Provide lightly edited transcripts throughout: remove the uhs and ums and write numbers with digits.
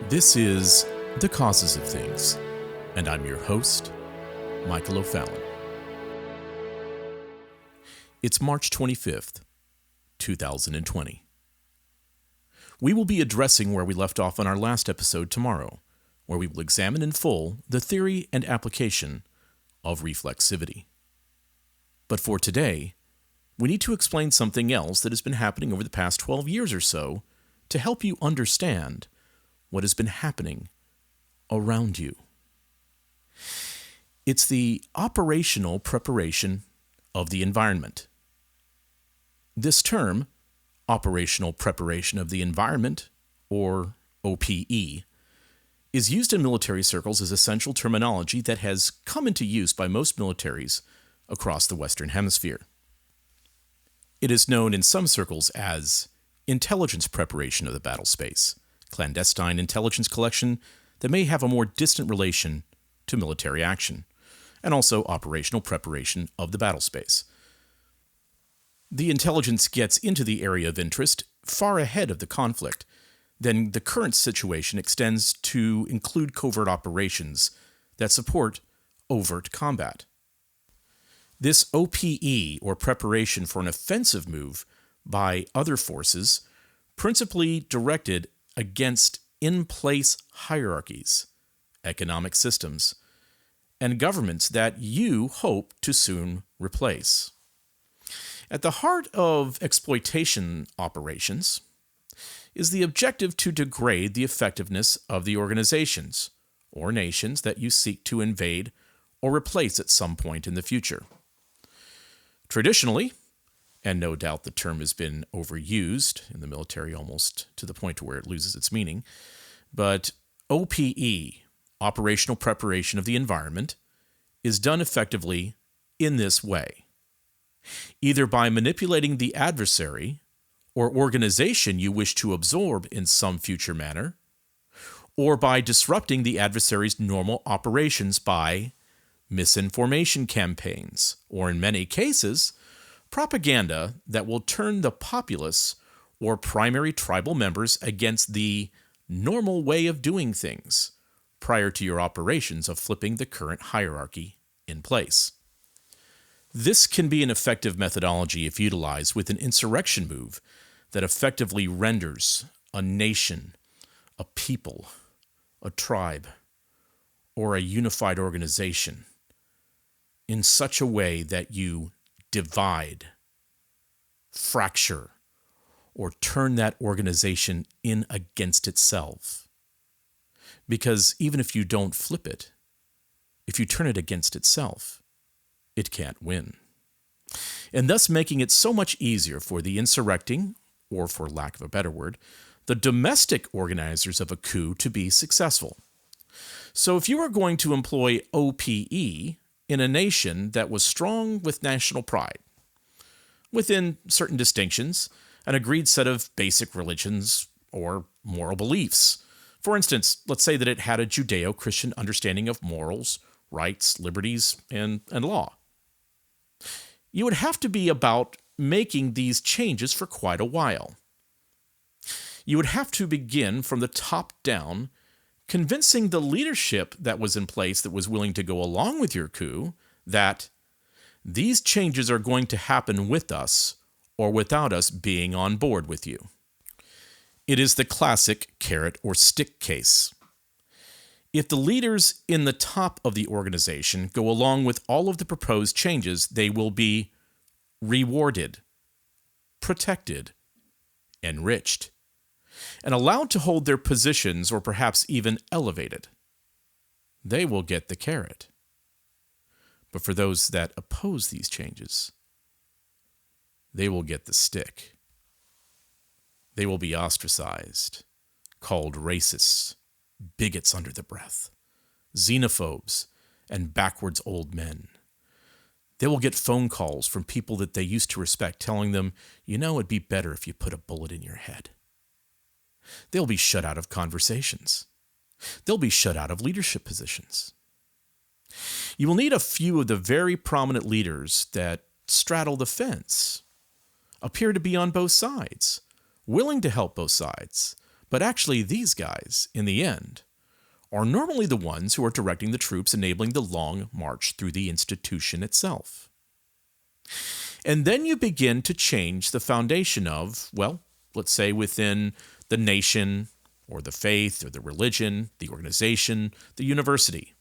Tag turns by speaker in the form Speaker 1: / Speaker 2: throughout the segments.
Speaker 1: This is The Causes of Things, and I'm your host, Michael O'Fallon. It's March 25th, 2020. We will be addressing where we left off on our last episode tomorrow, where we will examine in full the theory and application of reflexivity. But for today, we need to explain something else that has been happening over the past 12 years or so to help you understand what has been happening around you. It's the operational preparation of the environment. This term, operational preparation of the environment, or OPE, is used in military circles as essential terminology that has come into use by most militaries across the Western Hemisphere. It is known in some circles as intelligence preparation of the battle space, clandestine intelligence collection that may have a more distant relation to military action, and also operational preparation of the battle space. The intelligence gets into the area of interest far ahead of the conflict. Then the current situation extends to include covert operations that support overt combat. This OPE, or preparation for an offensive move by other forces, principally directed against in-place hierarchies, economic systems, and governments that you hope to soon replace. At the heart of exploitation operations is the objective to degrade the effectiveness of the organizations or nations that you seek to invade or replace at some point in the future. Traditionally, and no doubt the term has been overused in the military almost to the point where it loses its meaning, but OPE, operational preparation of the environment, is done effectively in this way. Either by manipulating the adversary or organization you wish to absorb in some future manner, or by disrupting the adversary's normal operations by misinformation campaigns, or in many cases, propaganda that will turn the populace or primary tribal members against the normal way of doing things prior to your operations of flipping the current hierarchy in place. This can be an effective methodology if utilized with an insurrection move that effectively renders a nation, a people, a tribe, or a unified organization in such a way that you divide, fracture, or turn that organization in against itself. Because even if you don't flip it, if you turn it against itself, it can't win. And thus making it so much easier for the insurrecting, or for lack of a better word, the domestic organizers of a coup to be successful. So if you are going to employ OPE in a nation that was strong with national pride, within certain distinctions, an agreed set of basic religions or moral beliefs. For instance, let's say that it had a Judeo-Christian understanding of morals, rights, liberties, and law. You would have to be about making these changes for quite a while. You would have to begin from the top down, convincing the leadership that was in place that was willing to go along with your coup that these changes are going to happen with us or without us being on board with you. It is the classic carrot or stick case. If the leaders in the top of the organization go along with all of the proposed changes, they will be rewarded, protected, enriched, and allowed to hold their positions or perhaps even elevated. They will get the carrot. But for those that oppose these changes, they will get the stick. They will be ostracized, called racists, bigots under the breath, xenophobes, and backwards old men. They will get phone calls from people that they used to respect telling them, it'd be better if you put a bullet in your head. They'll be shut out of conversations. They'll be shut out of leadership positions. You will need a few of the very prominent leaders that straddle the fence, appear to be on both sides, willing to help both sides, But actually, these guys, in the end, are normally the ones who are directing the troops, enabling the long march through the institution itself. And then you begin to change the foundation of, well, let's say within the nation or the faith or the religion, the organization, the university.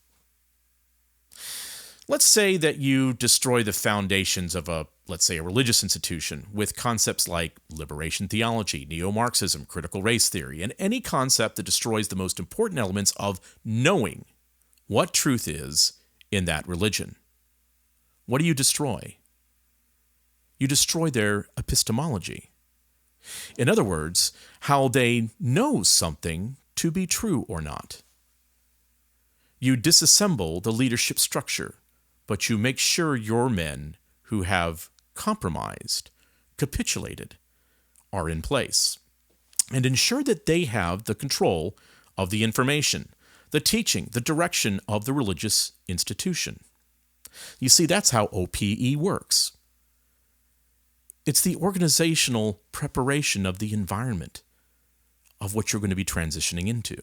Speaker 1: Let's say that you destroy the foundations of let's say a religious institution with concepts like liberation theology, neo-Marxism, critical race theory, and any concept that destroys the most important elements of knowing what truth is in that religion. What do you destroy? You destroy their epistemology. In other words, how they know something to be true or not. You disassemble the leadership structure, but you make sure your men who have compromised, capitulated, are in place, and ensure that they have the control of the information, the teaching, the direction of the religious institution. You see, that's how OPE works. It's the organizational preparation of the environment of what you're going to be transitioning into.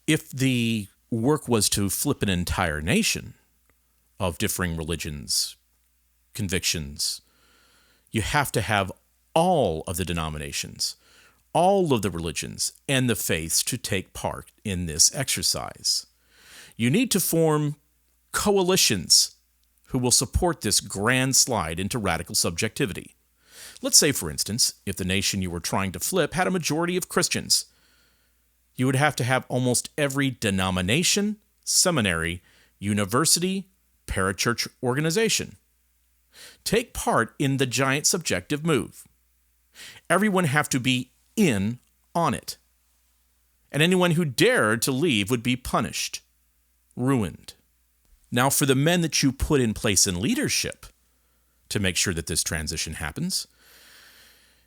Speaker 1: If the work was to flip an entire nation of differing religions, convictions, you have to have all of the denominations, all of the religions, and the faiths to take part in this exercise. You need to form coalitions who will support this grand slide into radical subjectivity. Let's say, for instance, if the nation you were trying to flip had a majority of Christians, you would have to have almost every denomination, seminary, university, parachurch organization take part in the giant subjective move. Everyone have to be in on it. And anyone who dared to leave would be punished, ruined. Now, for the men that you put in place in leadership to make sure that this transition happens,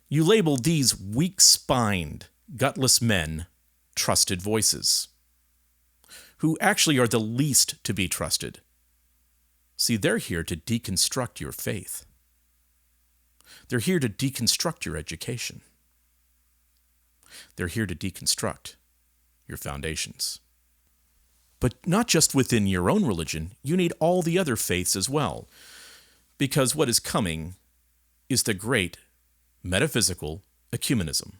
Speaker 1: you label these weak-spined, gutless men trusted voices, who actually are the least to be trusted. See, they're here to deconstruct your faith. They're here to deconstruct your education. They're here to deconstruct your foundations. But not just within your own religion, you need all the other faiths as well, because what is coming is the great metaphysical ecumenism.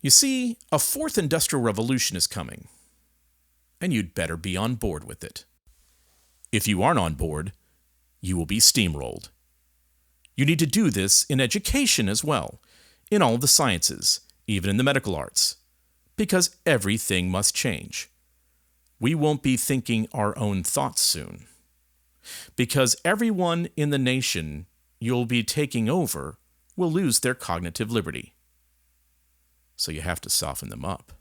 Speaker 1: You see, a fourth industrial revolution is coming, and you'd better be on board with it. If you aren't on board, you will be steamrolled. You need to do this in education as well, in all the sciences, even in the medical arts, because everything must change. We won't be thinking our own thoughts soon, because everyone in the nation you'll be taking over will lose their cognitive liberty. So you have to soften them up.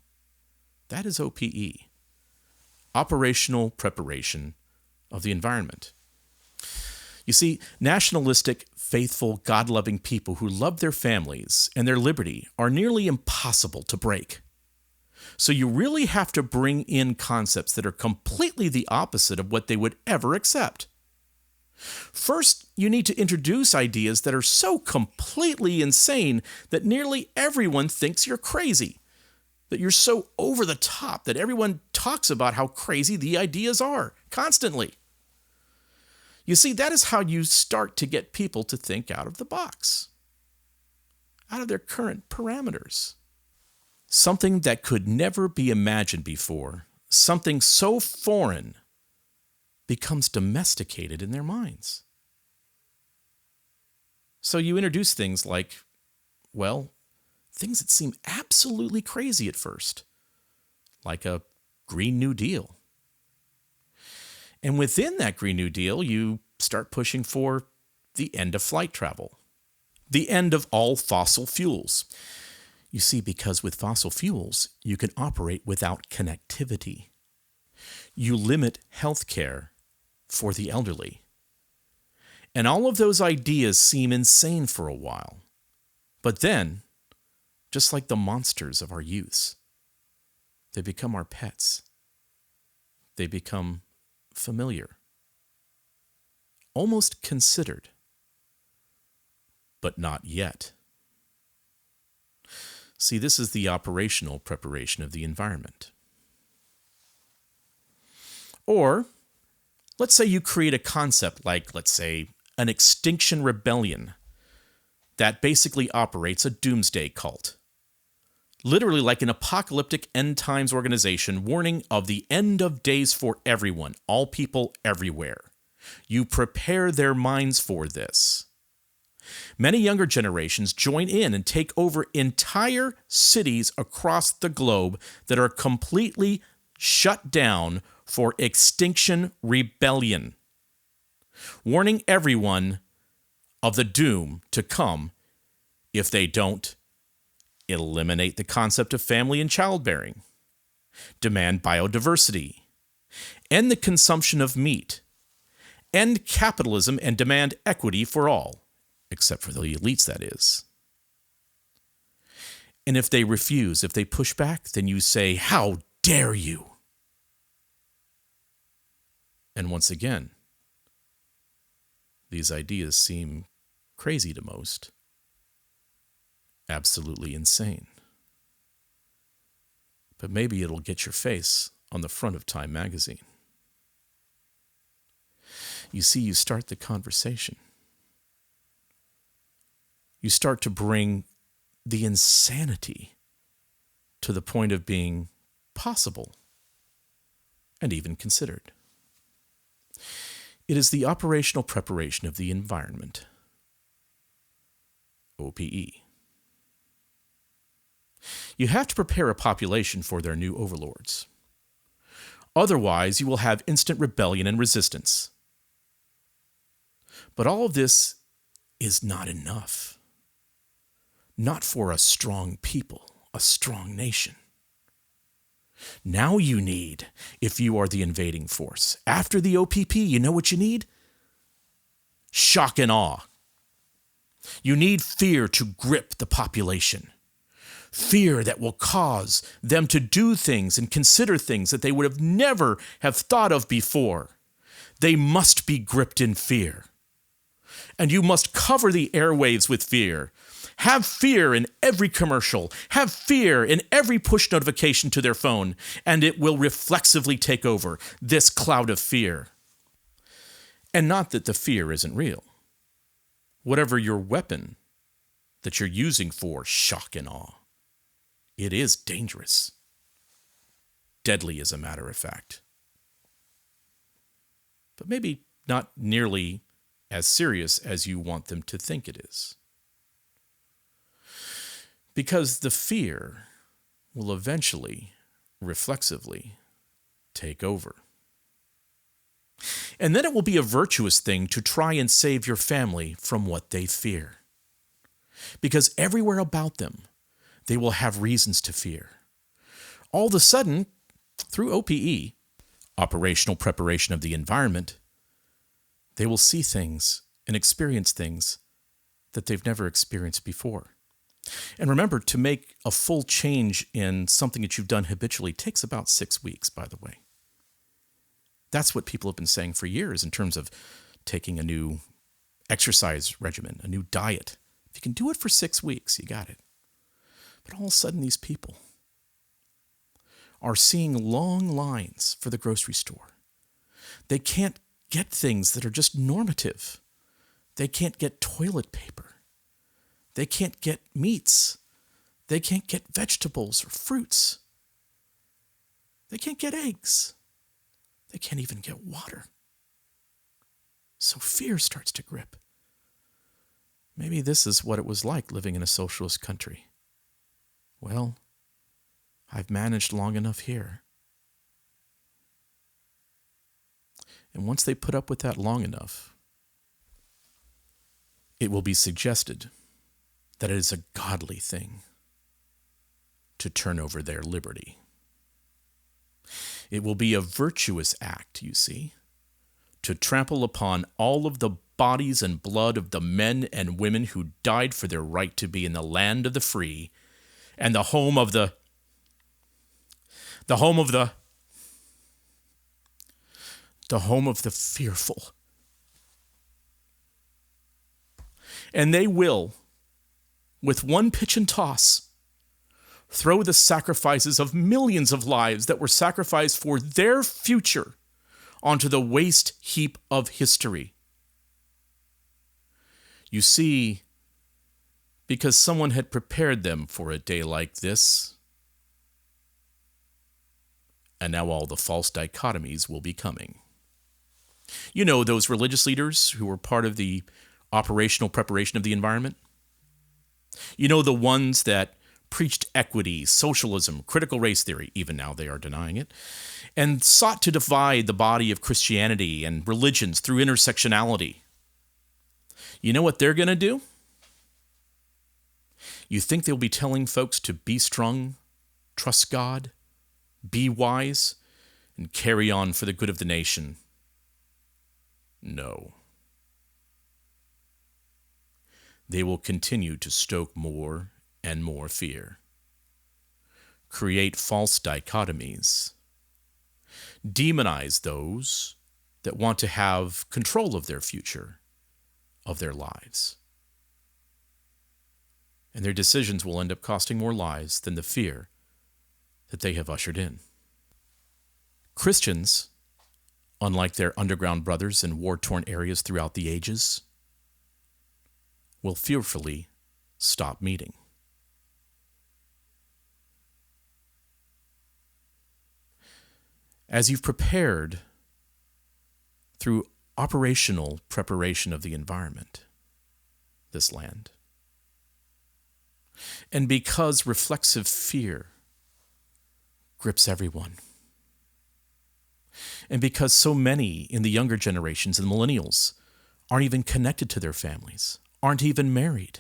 Speaker 1: That is OPE, operational preparation of the environment. You see, nationalistic, faithful, God-loving people who love their families and their liberty are nearly impossible to break. So you really have to bring in concepts that are completely the opposite of what they would ever accept. First, you need to introduce ideas that are so completely insane that nearly everyone thinks you're crazy, that you're so over the top that everyone talks about how crazy the ideas are constantly. You see, that is how you start to get people to think out of the box, out of their current parameters. Something that could never be imagined before, something so foreign, becomes domesticated in their minds. So you introduce things like, well, things that seem absolutely crazy at first, like a Green New Deal. And within that Green New Deal, you start pushing for the end of flight travel, the end of all fossil fuels. You see, because with fossil fuels, you can operate without connectivity. You limit health care for the elderly. And all of those ideas seem insane for a while. But then, just like the monsters of our youths, they become our pets. They become familiar, almost considered, but not yet. See, this is the operational preparation of the environment. Or, let's say you create a concept like, let's say, an extinction rebellion that basically operates a doomsday cult. Literally like an apocalyptic end times organization warning of the end of days for everyone, all people everywhere. You prepare their minds for this. Many younger generations join in and take over entire cities across the globe that are completely shut down for extinction rebellion, warning everyone of the doom to come if they don't eliminate the concept of family and childbearing, demand biodiversity, end the consumption of meat, end capitalism and demand equity for all, except for the elites, that is. And if they refuse, if they push back, then you say, "How dare you?" And once again, these ideas seem crazy to most, absolutely insane. But maybe it'll get your face on the front of Time magazine. You see, you start the conversation. You start to bring the insanity to the point of being possible and even considered. It is the operational preparation of the environment, OPE. You have to prepare a population for their new overlords. Otherwise, you will have instant rebellion and resistance. But all of this is not enough. Not for a strong people, a strong nation. Now you need, if you are the invading force, after the OPP, you know what you need? Shock and awe. You need fear to grip the population. Fear that will cause them to do things and consider things that they would have never have thought of before. They must be gripped in fear. And you must cover the airwaves with fear. Have fear in every commercial. Have fear in every push notification to their phone, and it will reflexively take over this cloud of fear. And not that the fear isn't real. Whatever your weapon that you're using for shock and awe, it is dangerous. Deadly, as a matter of fact. But maybe not nearly as serious as you want them to think it is. Because the fear will eventually, reflexively, take over. And then it will be a virtuous thing to try and save your family from what they fear. Because everywhere about them, they will have reasons to fear. All of a sudden, through OPE, operational preparation of the environment, they will see things and experience things that they've never experienced before. And remember, to make a full change in something that you've done habitually takes about 6 weeks, by the way. That's what people have been saying for years in terms of taking a new exercise regimen, a new diet. If you can do it for 6 weeks, you got it. But all of a sudden, these people are seeing long lines for the grocery store. They can't get things that are just normative. They can't get toilet paper. They can't get meats. They can't get vegetables or fruits. They can't get eggs. They can't even get water. So fear starts to grip. Maybe this is what it was like living in a socialist country. Well, I've managed long enough here. And once they put up with that long enough, it will be suggested that it is a godly thing to turn over their liberty. It will be a virtuous act, you see, to trample upon all of the bodies and blood of the men and women who died for their right to be in the land of the free and the home of the fearful. And they will, with one pitch and toss, throw the sacrifices of millions of lives that were sacrificed for their future onto the waste heap of history. You see, because someone had prepared them for a day like this, and now all the false dichotomies will be coming. You know those religious leaders who were part of the operational preparation of the environment? You know the ones that preached equity, socialism, critical race theory, even now they are denying it, and sought to divide the body of Christianity and religions through intersectionality. You know what they're going to do? You think they'll be telling folks to be strong, trust God, be wise, and carry on for the good of the nation? No. They will continue to stoke more and more fear, create false dichotomies, demonize those that want to have control of their future, of their lives. And their decisions will end up costing more lives than the fear that they have ushered in. Christians, unlike their underground brothers in war-torn areas throughout the ages, will fearfully stop meeting. As you've prepared through operational preparation of the environment, this land, and because reflexive fear grips everyone, and because so many in the younger generations and millennials aren't even connected to their families, aren't even married,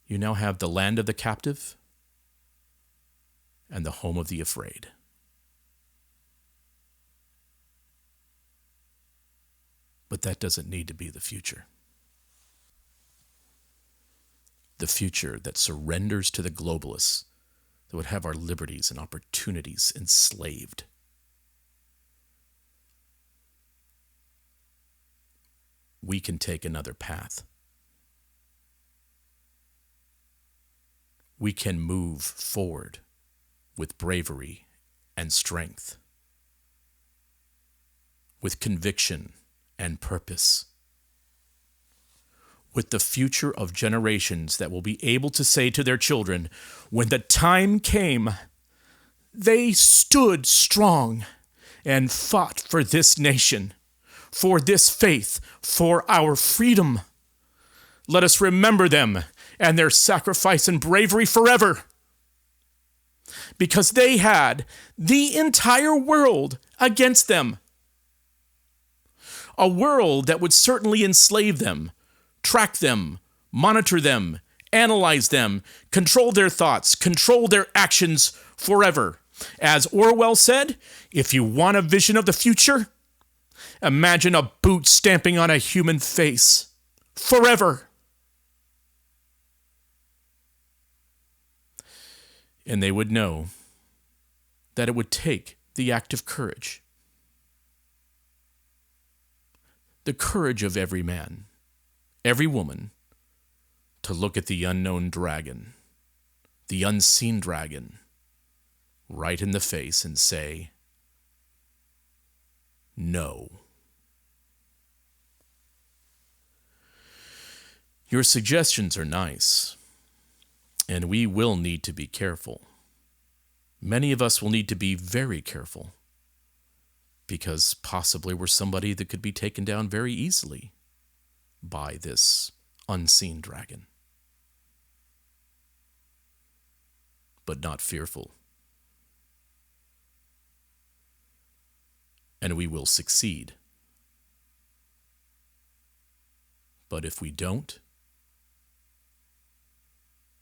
Speaker 1: you now have the land of the captive and the home of the afraid. But that doesn't need to be the future. The future that surrenders to the globalists that would have our liberties and opportunities enslaved. We can take another path. We can move forward with bravery and strength, with conviction and purpose, with the future of generations that will be able to say to their children, when the time came, they stood strong and fought for this nation, for this faith, for our freedom. Let us remember them and their sacrifice and bravery forever, because they had the entire world against them. A world that would certainly enslave them, track them, monitor them, analyze them, control their thoughts, control their actions forever. As Orwell said, if you want a vision of the future, imagine a boot stamping on a human face forever. And they would know that it would take the act of courage, the courage of every man, every woman, to look at the unknown dragon, the unseen dragon, right in the face and say, no. Your suggestions are nice, and we will need to be careful. Many of us will need to be very careful, because possibly we're somebody that could be taken down very easily by this unseen dragon. But not fearful. And we will succeed. But if we don't,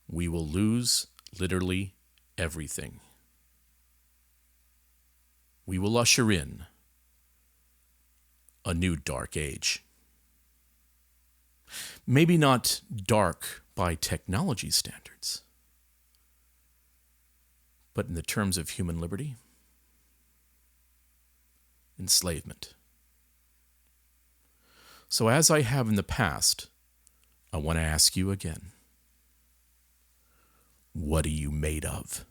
Speaker 1: we will lose literally everything. We will usher in a new dark age. Maybe not dark by technology standards, but in the terms of human liberty, enslavement. So as I have in the past, I want to ask you again. What are you made of?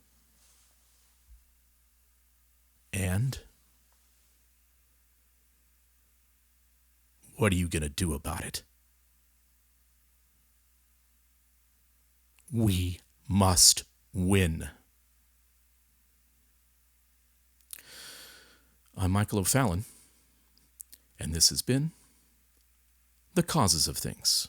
Speaker 1: And what are you going to do about it? We must win. I'm Michael O'Fallon, and this has been The Causes of Things.